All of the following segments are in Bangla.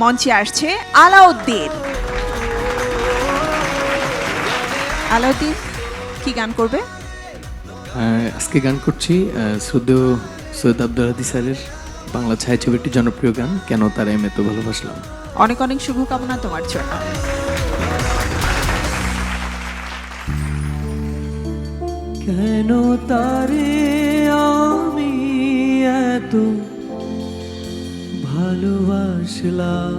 মঞ্চে আসছে আলাউদ্দিন। আলাউদ্দিন কি গান করবে? আজকে গান করছি শ্রদ্ধেয় সৈয়দ আব্দুল হাদী স্যারের বাংলা ছায়াছবির একটি জনপ্রিয় গান, কেন তারা আমি এত ভালোবাসলাম। অনেক অনেক শুভকামনা তোমার জন্য। কেন তারে আমি এত ভালোবাসলাম,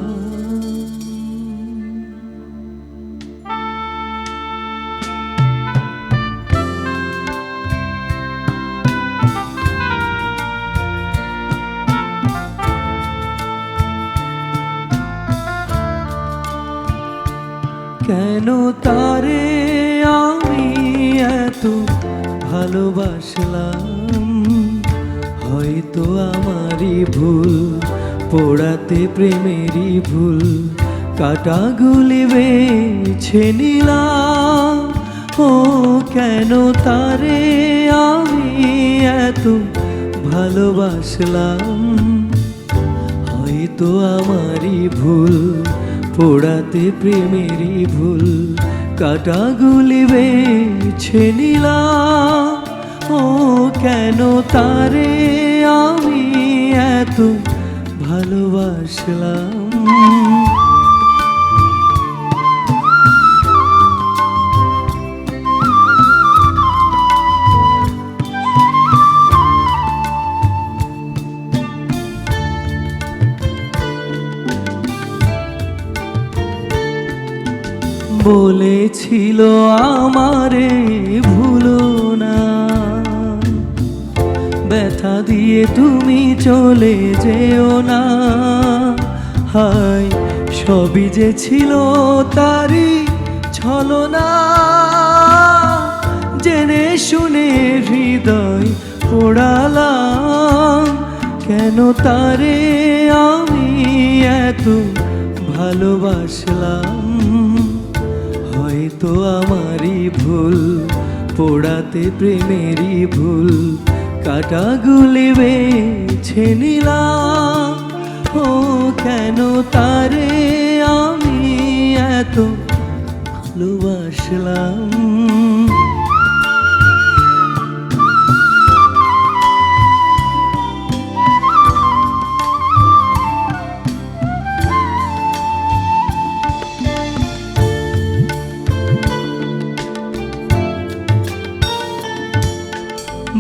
কেন তারে আমি এত ভালোবাসলাম। হয়তো আমারই ভুল, পোড়াতে প্রেমেরই ভুল, কাটাগুলি বেছে নিলাম। ও কেন তারে আমি এত ভালোবাসলাম। হয়তো আমারই ভুল, পোড়াতে প্রেমেরই ভুল, কাটাগুলি বেছে নিলাম। ও কেন তারে আমি এত ভালোবাসলাম। বলেছিল আমারে ভুলো না, ব্যথা দিয়ে তুমি চলে যেও না। হায় সবই যে ছিল তারই ছলনা, জেনে শুনে হৃদয় পোড়ালাম। কেন তারে আমি এত ভালোবাসলাম। হয়তো আমারই ভুল, পোড়াতে প্রেমেরই ভুল, কাটাগুলি বেছে নিলাম। ও কেন তারে আমি এত ভালোবাসলাম।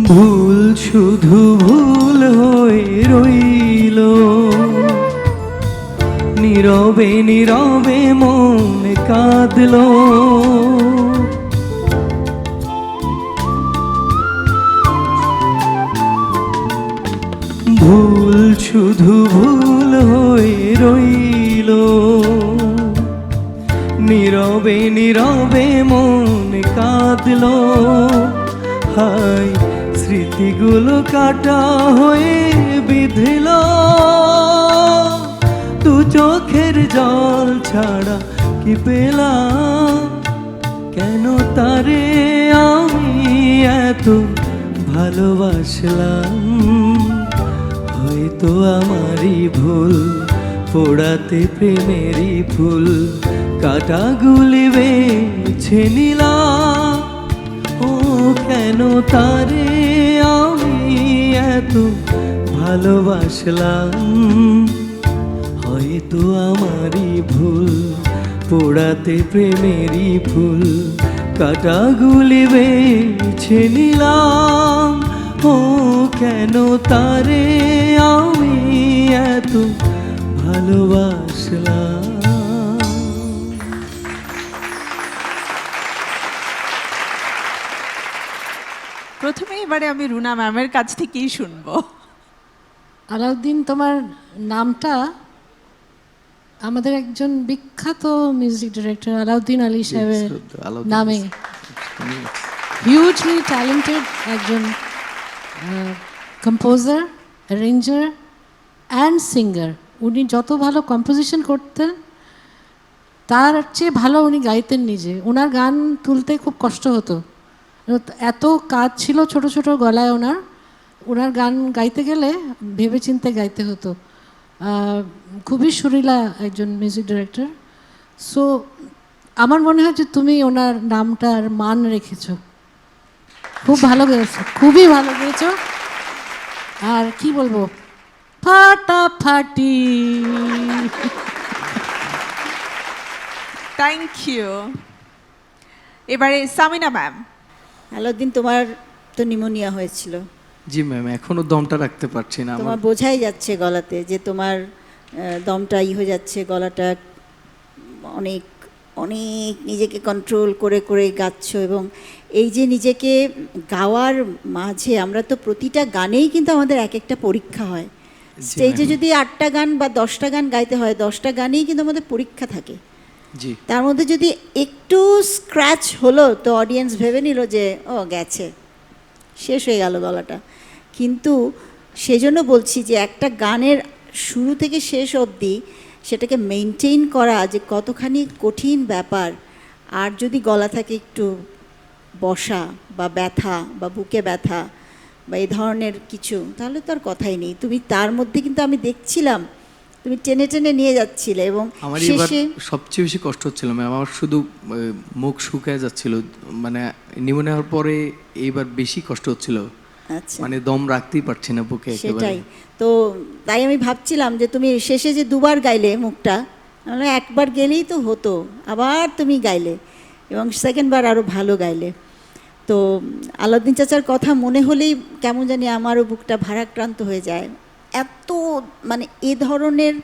ভুল শুধু ভুল হয়ে রইল, নীরবে নীরবে মন কাঁদলো। ভুল শুধু ভুল হয়ে রইল, নীরবে নীরবে মন কাঁদলো। হায় স্মৃতিগুলো কাটা হয়ে বিঁধল, দু চোখের জল ছাড়া কি পেলাম। কেন তারে আমি এত ভালোবাসলাম। হয়তো আমারই ভুল, পোড়াতে প্রেমেরই ভুল, কাটাগুলি বেছে নিলাম। ও কেন তারে আমি এত ভালোবাসলাম। হয়তো আমারই ভুল, পোড়াতে প্রেমেরই ভুল, কাটাগুলি বেছে নিলাম। ও কেন তারে আমি এত ভালোবাসলাম। প্রথমে এবারে আমি রুনা ম্যামের কাছ থেকেই শুনবো। আলাউদ্দিন, তোমার নামটা আমাদের একজন বিখ্যাত মিউজিক ডিরেক্টর আলাউদ্দিন আলী সাহেবের নামে, হিউজলি ট্যালেন্টেড একজন কম্পোজার, অ্যারেঞ্জার অ্যান্ড সিঙ্গার। উনি যত ভালো কম্পোজিশন করতেন তার চেয়ে ভালো উনি গাইতেন নিজে। ওনার গান তুলতে খুব কষ্ট হতো, এত কাজ ছিল ছোট ছোট গলায় ওনার। ওনার গান গাইতে গেলে ভেবেচিন্তে গাইতে হতো। খুবই সুরিলা একজন মিউজিক ডিরেক্টর। সো আমার মনে হয় যে তুমি ওনার নামটার মান রেখেছো, খুব ভালো গেয়েছো, খুবই ভালো গেয়েছো। আর কি বলবো, ফাটাফাটি। Thank you. এবারে সামিনা ম্যাম। আলাউদ্দিন, তোমার তো নিউমোনিয়া হয়েছিল, জি ম্যাম, এখনো দমটা রাখতে পারছি না। তোমার বোঝাই যাচ্ছে গলাতে যে তোমার দমটা হয়ে যাচ্ছে, গলাটা অনেক অনেক নিজেকে কন্ট্রোল করে করে গাচ্ছ। এবং এই যে নিজেকে গাওয়ার মাঝে, আমরা তো প্রতিটা গানেই কিন্তু আমাদের এক একটা পরীক্ষা হয়। স্টেজে যদি 8টা গান বা 10টা গান গাইতে হয়, 10টা গানেই কিন্তু আমাদের পরীক্ষা থাকে। জি, তার মধ্যে যদি একটু স্ক্র্যাচ হলো তো অডিয়েন্স ভেবে নিল যে ও গেছে, শেষ হয়ে গেল গলাটা। কিন্তু সেজন্য বলছি যে একটা গানের শুরু থেকে শেষ অবধি সেটাকে মেনটেন করা যে কতখানি কঠিন ব্যাপার। আর যদি গলা থাকে একটু বসা বা ব্যথা বা বুকে ব্যথা বা এই ধরনের কিছু, তাহলে তো আর কথাই নেই। তুমি তার মধ্যে কিন্তু আমি দেখছিলাম তুমি টেনে টেনে নিয়ে যাচ্ছিলে এবং আমার এবার শেষে সবচেয়ে বেশি কষ্ট হচ্ছিল ম্যাম, আমার শুধু মুখ শুকায় যাচ্ছিল, মানে নিউমোনিয়া হওয়ার পরে এইবার বেশি কষ্ট হচ্ছিল, আচ্ছা মানে দম রাখতেই পারছি না বুকে একেবারে। সেটাই তো, তাই আমি ভাবছিলাম যে তুমি শেষে যে দুবার গাইলে মুখটা, মানে একবার গেলেই তো হতো, আবার তুমি গাইলে এবং সেকেন্ডবার আরও ভালো গাইলে। তো আলাউদ্দিন চাচার কথা মনে হলেই কেমন জানি আমারও বুকটা ভারাক্রান্ত হয়ে যায়। এত মানে এ ধরনের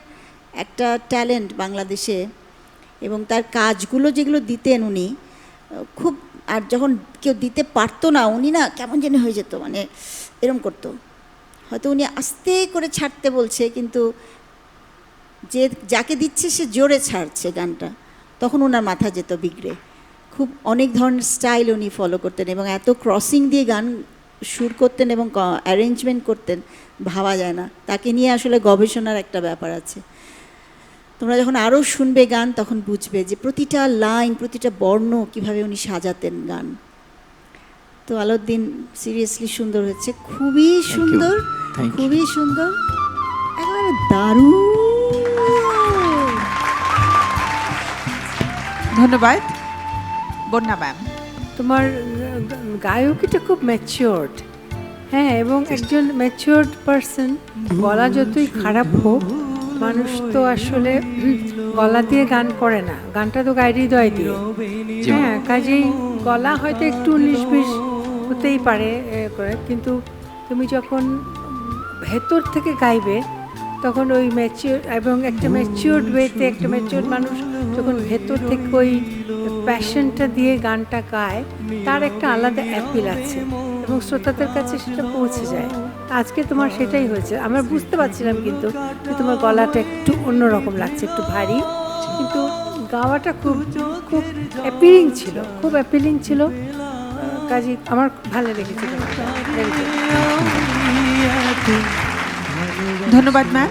একটা ট্যালেন্ট বাংলাদেশে, এবং তার কাজগুলো যেগুলো দিতেন উনি খুব, আর যখন কেউ দিতে পারতো না উনি না কেমন যেন হয়ে যেত, মানে এরম করতো। হয়তো উনি আস্তে করে ছাড়তে বলছে, কিন্তু যে যাকে দিচ্ছে সে জোরে ছাড়ছে গানটা, তখন ওনার মাথা যেত বিগড়ে। খুব অনেক ধরনের স্টাইল উনি ফলো করতেন এবং এত ক্রসিং দিয়ে গান সুর করতেন এবং অ্যারেঞ্জমেন্ট করতেন, ভাবা যায় না। তাকে নিয়ে আসলে গবেষণার একটা ব্যাপার আছে। তোমরা যখন আরও শুনবে গান তখন বুঝবে যে প্রতিটা লাইন, প্রতিটা বর্ণ কীভাবে উনি সাজাতেন গান। তো আলাউদ্দিন সিরিয়াসলি সুন্দর হয়েছে, খুবই সুন্দর, Thank you. খুবই সুন্দর, একেবারে দারুণ। ধন্যবাদ। বন্যা ম্যাম। তোমার গায়কিটা খুব ম্যাচিওর্ড, হ্যাঁ, এবং একজন ম্যাচিওর্ড পারসন গলা যতই খারাপ হোক, মানুষ তো আসলে গলা দিয়ে গান করে না, গানটা তো গায়ে হৃদয় দিয়ে। হ্যাঁ, কাজেই গলা হয়তো একটু 19-20 হতেই পারে করে, কিন্তু তুমি যখন ভেতর থেকে গাইবে তখন ওই ম্যাচিওর এবং একটা ম্যাচিওর্ড ওয়েতে, একটা ম্যাচিওর্ড মানুষ যখন ভেতর থেকে ওই প্যাশনটা দিয়ে গানটা গায়, তার একটা আলাদা অ্যাপিল আছে এবং শ্রোতাদের কাছে সেটা পৌঁছে যায়। আজকে তোমার সেটাই হয়েছে, আমরা বুঝতে পারছিলাম কিন্তু যে তোমার গলাটা একটু অন্যরকম লাগছে, একটু ভারী, কিন্তু গাওয়াটা খুব খুব অ্যাপিলিং ছিল, খুব অ্যাপিলিং ছিল। কাজে আমার ভালো লেগেছে। ধন্যবাদ ম্যাম।